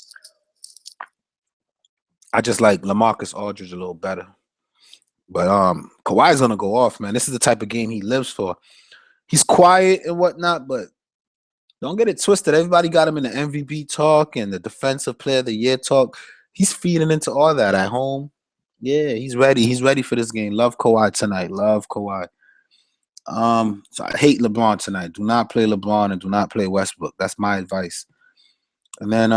I just like LaMarcus Aldridge a little better. But Kawhi's gonna go off, man. This is the type of game he lives for. He's quiet and whatnot, but don't get it twisted. Everybody got him in the MVP talk and the Defensive Player of the Year talk. He's feeding into all that at home. Yeah, he's ready. He's ready for this game. Love Kawhi tonight. Love Kawhi. So I hate LeBron tonight. Do not play LeBron and do not play Westbrook. That's my advice. And then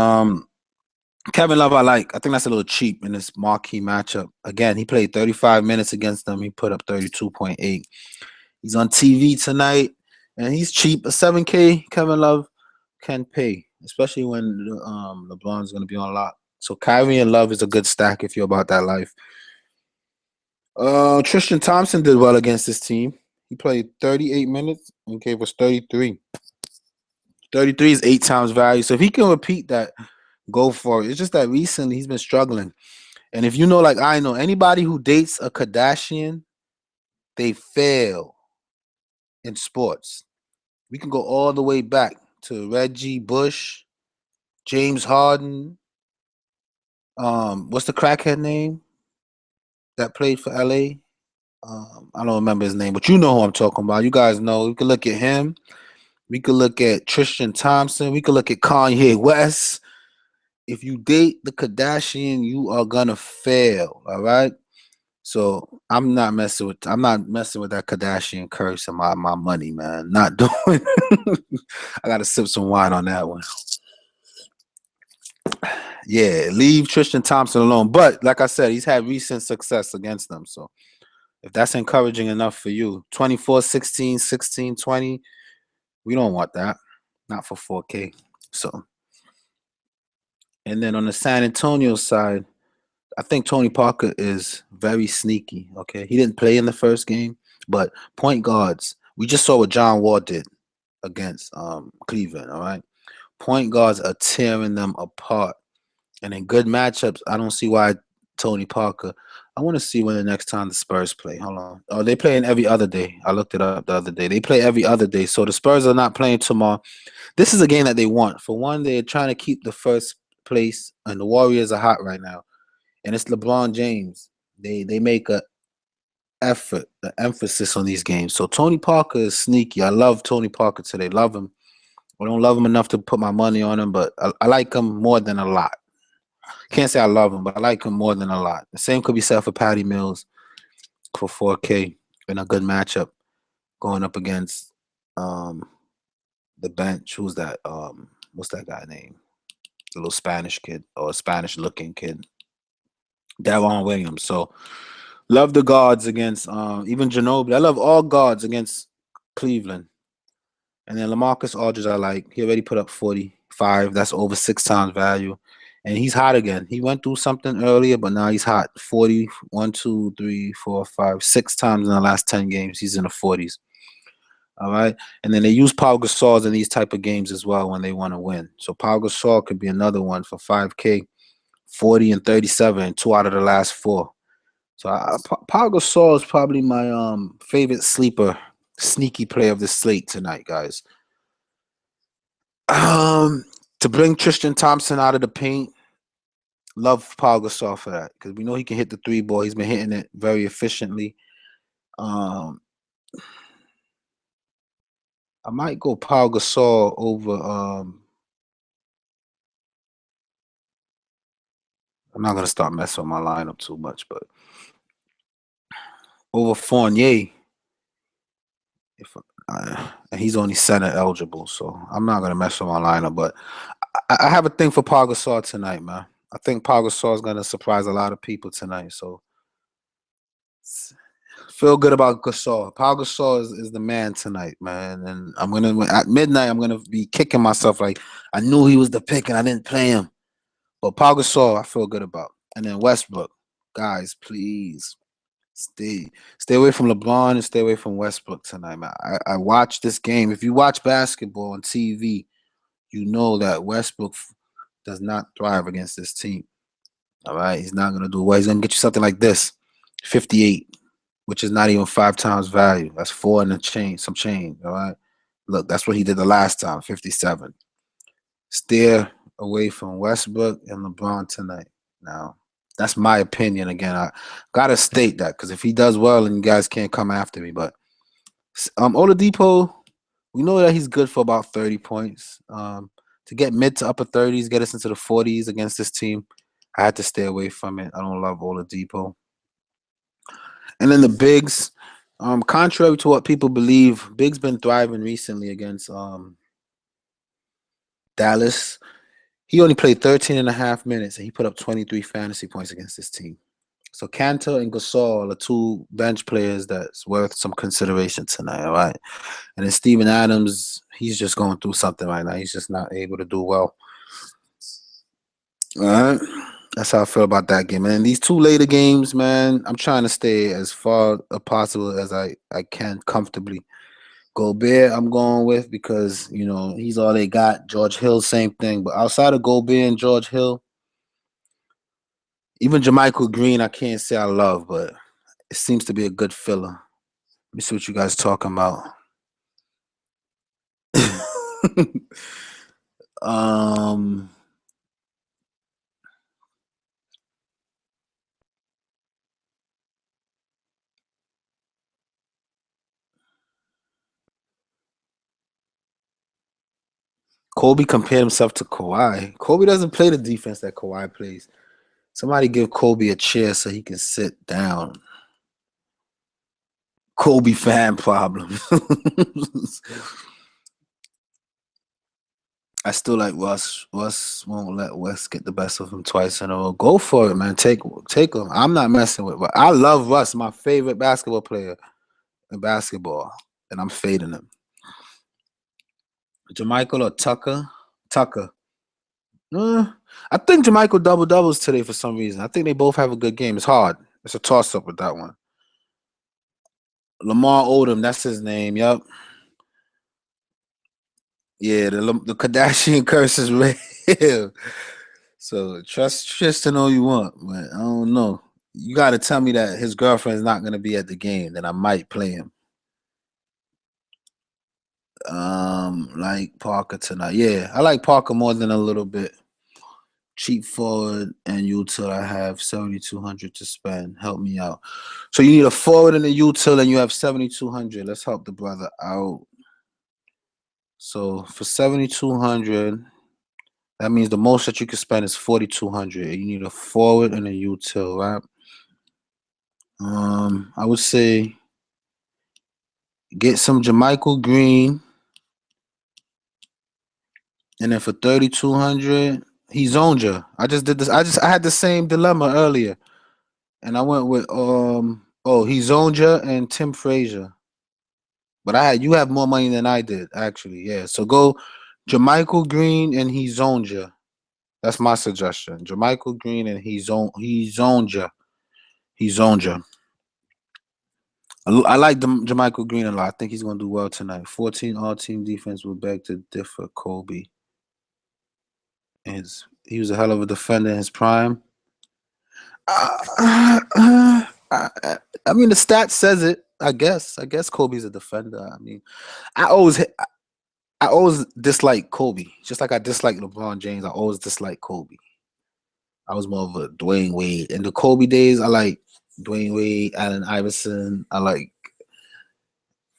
Kevin Love, I like. I think that's a little cheap in this marquee matchup. Again, he played 35 minutes against them. He put up 32.8. He's on TV tonight, and he's cheap. A 7K Kevin Love can pay, especially when LeBron's going to be on lock. So Kyrie and Love is a good stack if you're about that life. Tristan Thompson did well against this team. He played 38 minutes and gave us 33. 33 is 8 times value. So if he can repeat that, go for it. It's just that recently he's been struggling. And if you know, like I know, anybody who dates a Kardashian, they fail in sports. We can go all the way back to Reggie Bush, James Harden. What's the crackhead name that played for LA? I don't remember his name, but you know who I'm talking about. You guys know. We could look at him. We could look at Tristan Thompson. We could look at Kanye West. If you date the Kardashian, you are gonna fail. All right. So I'm not messing with that Kardashian curse and my money, man. Not doing. I gotta sip some wine on that one. Yeah, leave Tristan Thompson alone. But like I said, he's had recent success against them. So if that's encouraging enough for you, 24, 16, 16, 20, we don't want that. Not for 4K. So, and then on the San Antonio side, I think Tony Parker is very sneaky. Okay. He didn't play in the first game, but point guards, we just saw what John Wall did against Cleveland. All right. Point guards are tearing them apart. And in good matchups, I don't see why Tony Parker. I want to see when the next time the Spurs play. Hold on. Oh, they playing every other day. I looked it up the other day. They play every other day. So the Spurs are not playing tomorrow. This is a game that they want. For one, they're trying to keep the first place, and the Warriors are hot right now. And it's LeBron James. They make a effort, an emphasis on these games. So Tony Parker is sneaky. I love Tony Parker today. Love him. I don't love him enough to put my money on him, but I like him more than a lot. Can't say I love him, but I like him more than a lot. The same could be said for Patty Mills for 4K in a good matchup going up against um the bench. Who's that? What's that guy name? The little Spanish kid or Spanish looking kid. Davon Williams. So love the guards against even Ginobili. I love all guards against Cleveland. And then LaMarcus Aldridge, I like. He already put up 45. That's over 6 times value. And he's hot again. He went through something earlier, but now he's hot. 40, 1, 2, 3, 4, 5, 6 times in the last 10 games. He's in the 40s. All right. And then they use Pau Gasol in these type of games as well when they want to win. So Pau Gasol could be another one for 5K, 40 and 37, 2 out of the last 4. So Pau Gasol is probably my favorite sleeper, sneaky play of the slate tonight, guys. To bring Tristan Thompson out of the paint, love Pau Gasol for that because we know he can hit the 3 ball. He's been hitting it very efficiently. I might go Pau Gasol over. I'm not gonna start messing with my lineup too much, but over Fournier. If and he's only center eligible, so I'm not gonna mess with my lineup. But I have a thing for Pau Gasol tonight, man. I think Pau Gasol is gonna surprise a lot of people tonight. So feel good about Gasol. Pau Gasol is the man tonight, man. And I'm gonna at midnight. I'm gonna be kicking myself like I knew he was the pick and I didn't play him. But Pau Gasol, I feel good about. And then Westbrook, guys, please stay away from LeBron and stay away from Westbrook tonight, man. I watched this game. If you watch basketball on TV, you know that Westbrook does not thrive against this team. All right, he's not gonna do well. He's gonna get you something like this, 58, which is not even 5 times value. That's 4 and some change. All right, look, that's what he did the last time, 57. Steer away from Westbrook and LeBron tonight. Now, that's my opinion. Again, I gotta state that because if he does well, and you guys can't come after me, but Oladipo, we know that he's good for about 30 points. To get mid to upper 30s, get us into the 40s against this team, I had to stay away from it. I don't love Oladipo. And then the bigs, contrary to what people believe, Big's been thriving recently against Dallas. He only played 13 and a half minutes, and he put up 23 fantasy points against this team. So Kanter and Gasol are 2 bench players that's worth some consideration tonight, all right? And then Steven Adams, he's just going through something right now. He's just not able to do well. All right? That's how I feel about that game. And these 2 later games, man, I'm trying to stay as far as possible as I can comfortably. Gobert, I'm going with because, you know, he's all they got. George Hill, same thing. But outside of Gobert and George Hill, even Jermichael Green, I can't say I love, but it seems to be a good filler. Let me see what you guys talking about. Kobe compared himself to Kawhi. Kobe doesn't play the defense that Kawhi plays. Somebody give Kobe a chair so he can sit down. Kobe fan problems. I still like Russ. Russ won't let West get the best of him twice in a row. Go for it, man. Take him. I'm not messing with. I love Russ, my favorite basketball player in basketball, and I'm fading him. Jermichael or Tucker? Tucker. I think Jermichael doubles today for some reason. I think they both have a good game. It's hard. It's a toss up with that one. Lamar Odom, that's his name. Yep. Yeah, the Kardashian curse is real. So trust Tristan all you want, but I don't know. You got to tell me that his girlfriend's not going to be at the game, then I might play him. Like Parker tonight. Yeah, I like Parker more than a little bit. Cheap forward and util. I have 7,200 to spend. Help me out. So you need a forward and a util, and you have 7,200. Let's help the brother out. So for 7,200, That means the most that you can spend is 4,200. You need a forward and a util, right? I would say get some Jermichael Green, and then for 3,200, he zoned you. I just did this. I had the same dilemma earlier, and I went with he zoned you and Tim Frazier. But you have more money than I did, actually. Yeah. So go Jermichael Green and he zoned you. That's my suggestion. Jermichael Green and he zoned you. He zoned you. I like Jermichael Green a lot. I think he's gonna do well tonight. 14 all-team defense will beg to differ. Kobe. He was a hell of a defender in his prime. I mean, the stat says it. I guess Kobe's a defender. I mean, I always dislike Kobe. Just like I dislike LeBron James, I always dislike Kobe. I was more of a Dwayne Wade. In the Kobe days, I like Dwayne Wade, Allen Iverson. I like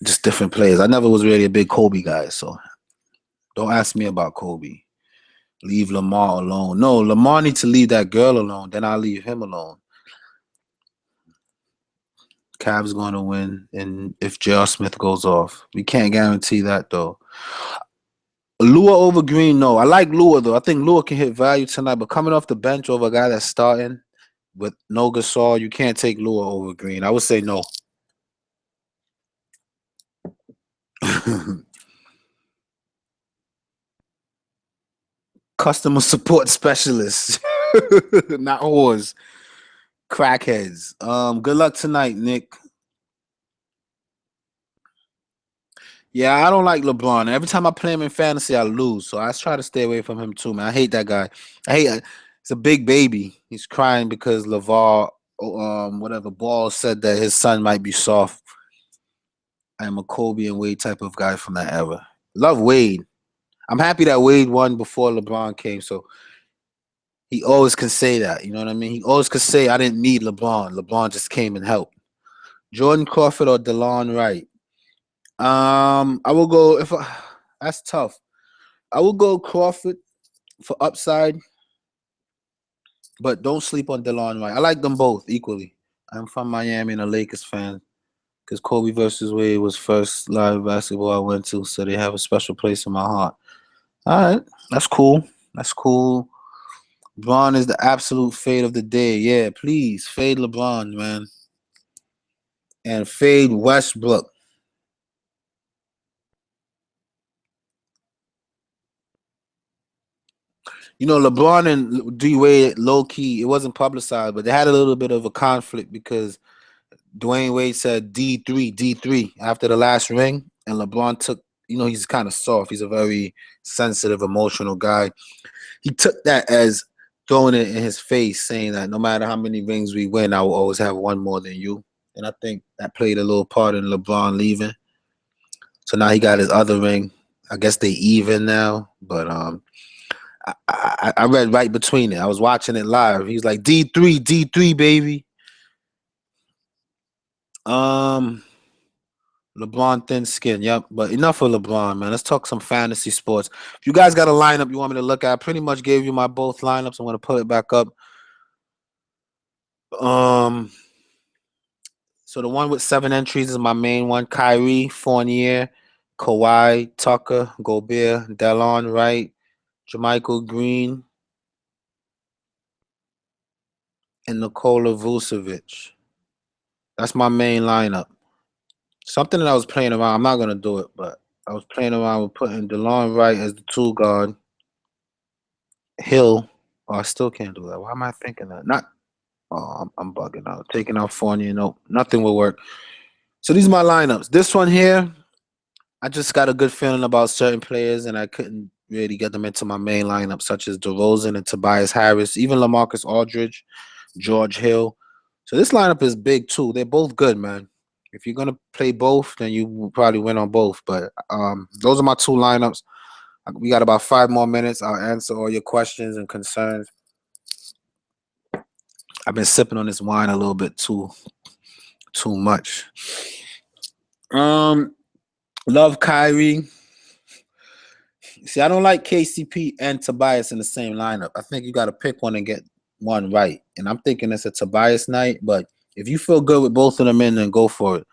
just different players. I never was really a big Kobe guy, so don't ask me about Kobe. Leave Lamar alone. No, Lamar needs to leave that girl alone. Then I'll leave him alone. Cavs going to win, and if J.R. Smith goes off, we can't guarantee that though. Lua over Green, no. I like Lua though. I think Lua can hit value tonight, but coming off the bench over a guy that's starting with no Gasol, you can't take Lua over Green. I would say no. Customer support specialist, not whores, crackheads. Good luck tonight, Nick. Yeah, I don't like LeBron. Every time I play him in fantasy, I lose. So I try to stay away from him too, man. I hate that guy. It's a big baby. He's crying because LeVar, whatever Ball said that his son might be soft. I am a Kobe and Wade type of guy from that era. Love Wade. I'm happy that Wade won before LeBron came, so he always can say that. You know what I mean? He always could say, I didn't need LeBron. LeBron just came and helped. Jordan Crawford or DeLon Wright? I will go that's tough. I will go Crawford for upside, but don't sleep on DeLon Wright. I like them both equally. I'm from Miami and a Lakers fan because Kobe versus Wade was first live basketball I went to, so they have a special place in my heart. All right, that's cool. That's cool. LeBron is the absolute fade of the day. Yeah, please fade LeBron, man, and fade Westbrook. You know, LeBron and D Wade, low key, it wasn't publicized, but they had a little bit of a conflict because Dwayne Wade said D3 after the last ring, and LeBron took. You know, he's kind of soft. He's a very sensitive, emotional guy. He took that as throwing it in his face, saying that no matter how many rings we win, I will always have one more than you. And I think that played a little part in LeBron leaving. So now he got his other ring. I guess they even now, but I read right between it. I was watching it live. He's like D3, baby. LeBron thin skin. Yep. But enough of LeBron, man. Let's talk some fantasy sports. If you guys got a lineup you want me to look at, I pretty much gave you my both lineups. I'm gonna put it back up. So the one with 7 entries is my main one. Kyrie, Fournier, Kawhi, Tucker, Gobert, Delon Wright, Jermichael Green, and Nikola Vucevic. That's my main lineup. Something that I was playing around. I'm not gonna do it, but I was playing around with putting DeLon Wright as the 2 guard. Hill. Oh, I still can't do that. Why am I thinking that? Not. Oh, I'm bugging out. Taking out Fournier. Nope. Nothing will work. So these are my lineups. This one here, I just got a good feeling about certain players, and I couldn't really get them into my main lineup, such as DeRozan and Tobias Harris, even LaMarcus Aldridge, George Hill. So this lineup is big too. They're both good, man. If you're gonna play both, then you will probably win on both. But those are my 2 lineups. We got about 5 more minutes. I'll answer all your questions and concerns. I've been sipping on this wine a little bit too much. Love Kyrie. See, I don't like KCP and Tobias in the same lineup. I think you got to pick one and get one right. And I'm thinking it's a Tobias night, but if you feel good with both of them in, then go for it.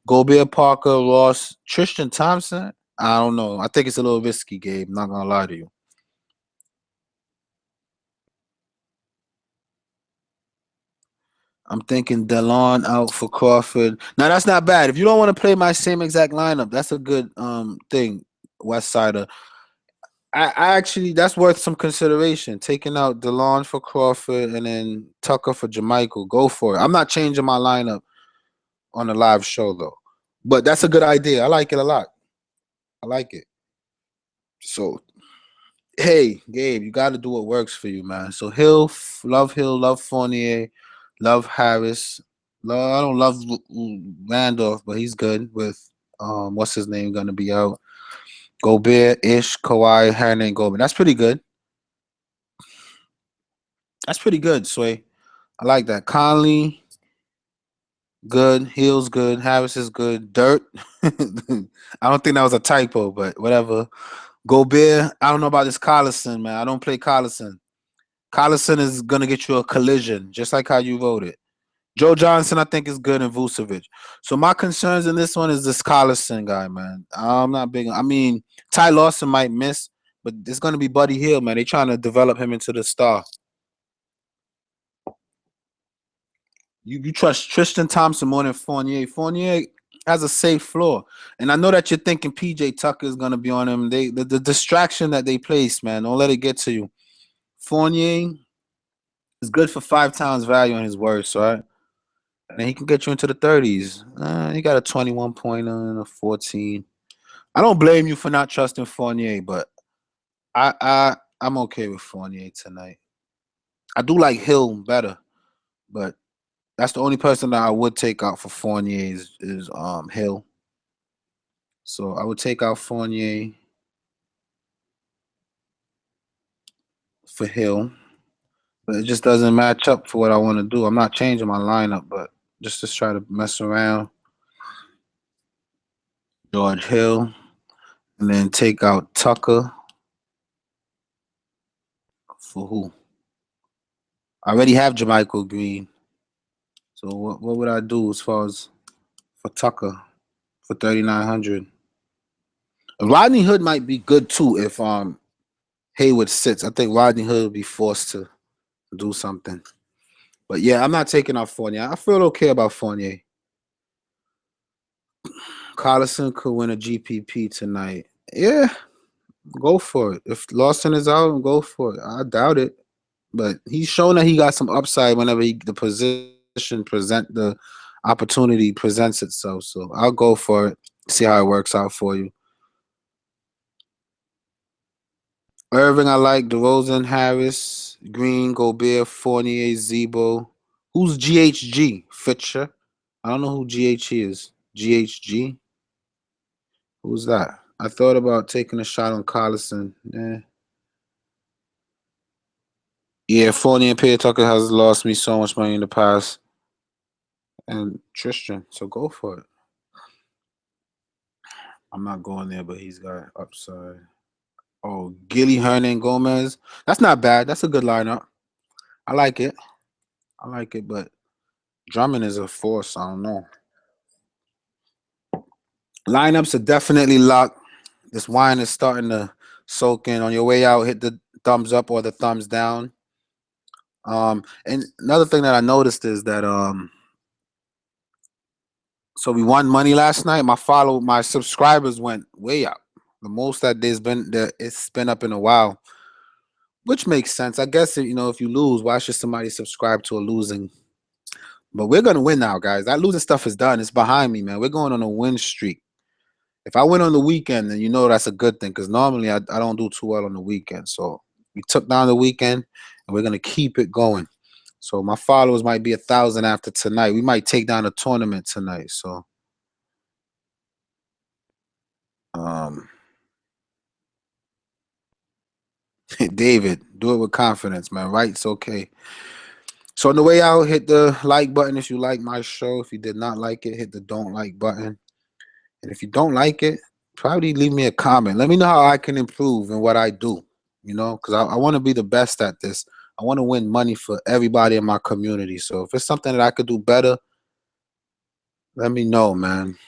Gobert, Parker, Ross, Tristan Thompson. I don't know. I think it's a little risky, Gabe. Not gonna lie to you. I'm thinking Delon out for Crawford. Now that's not bad. If you don't want to play my same exact lineup, that's a good thing, West Sider. I actually that's worth some consideration. Taking out DeLon for Crawford and then Tucker for Jermichael. Go for it. I'm not changing my lineup on the live show though. But that's a good idea. I like it a lot. I like it. So hey, Gabe, you gotta do what works for you, man. So Hill, love Fournier, love Harris. I don't love Randolph, but he's good with what's his name gonna be out. Gobert, Ish, Kawhi, Hernan, Gobert. That's pretty good. That's pretty good, Sway. I like that. Conley, good. Hill's good. Harris is good. Dirt. I don't think that was a typo, but whatever. Gobert. I don't know about this Collison, man. I don't play Collison. Collison is gonna get you a collision, just like how you voted. Joe Johnson, I think, is good, and Vucevic. So my concerns in this one is this Collison guy, man. I'm not big. I mean, Ty Lawson might miss, but it's gonna be Buddy Hield, man. They trying to develop him into the star. You trust Tristan Thompson more than Fournier. Fournier has a safe floor, and I know that you're thinking PJ Tucker is gonna be on him. The distraction that they place, man. Don't let it get to you. Fournier is good for 5 times value on his worst, right? And he can get you into the 30s. He got a 21 pointer and a 14. I don't blame you for not trusting Fournier, but I'm okay with Fournier tonight. I do like Hill better, but that's the only person that I would take out for Fournier is Hill. So I would take out Fournier for Hill, but it just doesn't match up for what I want to do. I'm not changing my lineup, but just to try to mess around. George Hill, and then take out Tucker for who? I already have Jermichael Green. So what would I do as far as for Tucker for 3,900? Rodney Hood might be good too if Hayward sits. I think Rodney Hood would be forced to do something. But yeah, I'm not taking out Fournier. I feel okay about Fournier. Collison could win a GPP tonight. Yeah, go for it. If Lawson is out, go for it. I doubt it. But he's shown that he got some upside whenever the opportunity presents itself. So I'll go for it. See how it works out for you. Irving, I like DeRozan, Harris, Green, Gobert, Fournier, Zebo. Who's GHG? Fitcher. I don't know who GH is. GHG? Who's that? I thought about taking a shot on Collison. Yeah, Fournier and Pierre Tucker has lost me so much money in the past. And Tristan, so go for it. I'm not going there, but he's got upside. Oh, Gilly, Hernan, Gomez. That's not bad. That's a good lineup. I like it. But Drummond is a force. I don't know. Lineups are definitely locked. This wine is starting to soak in. On your way out, hit the thumbs up or the thumbs down. And another thing that I noticed is that so we won money last night. My subscribers went way up. The most that it's been up in a while, which makes sense. I guess if you lose, why should somebody subscribe to a losing? But we're gonna win now, guys. That losing stuff is done. It's behind me, man. We're going on a win streak. If I win on the weekend, then that's a good thing because normally I don't do too well on the weekend. So we took down the weekend and we're gonna keep it going. So my followers might be 1,000 after tonight. We might take down a tournament tonight. So David, do it with confidence, man. Right? It's okay. So on the way out, hit the like button if you like my show. If you did not like it, hit the don't like button. And if you don't like it, probably leave me a comment. Let me know how I can improve and what I do, because I want to be the best at this. I want to win money for everybody in my community. So if it's something that I could do better, let me know, man.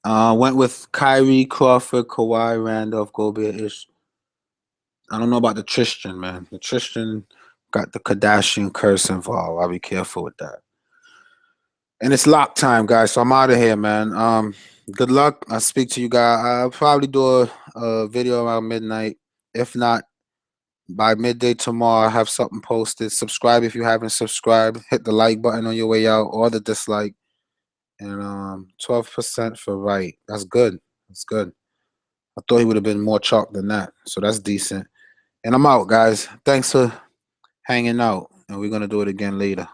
Went with Kyrie, Crawford, Kawhi, Randolph, Gobert, Ish. I don't know about the Tristan, man. The Tristan got the Kardashian curse involved. I'll be careful with that. And it's lock time, guys. So I'm out of here, man. Good luck. I'll speak to you guys. I'll probably do a video around midnight. If not, by midday tomorrow, I'll have something posted. Subscribe if you haven't subscribed. Hit the like button on your way out or the dislike. And 12% for right. That's good. That's good. I thought he would have been more chalk than that. So that's decent. And I'm out, guys. Thanks for hanging out. And we're going to do it again later.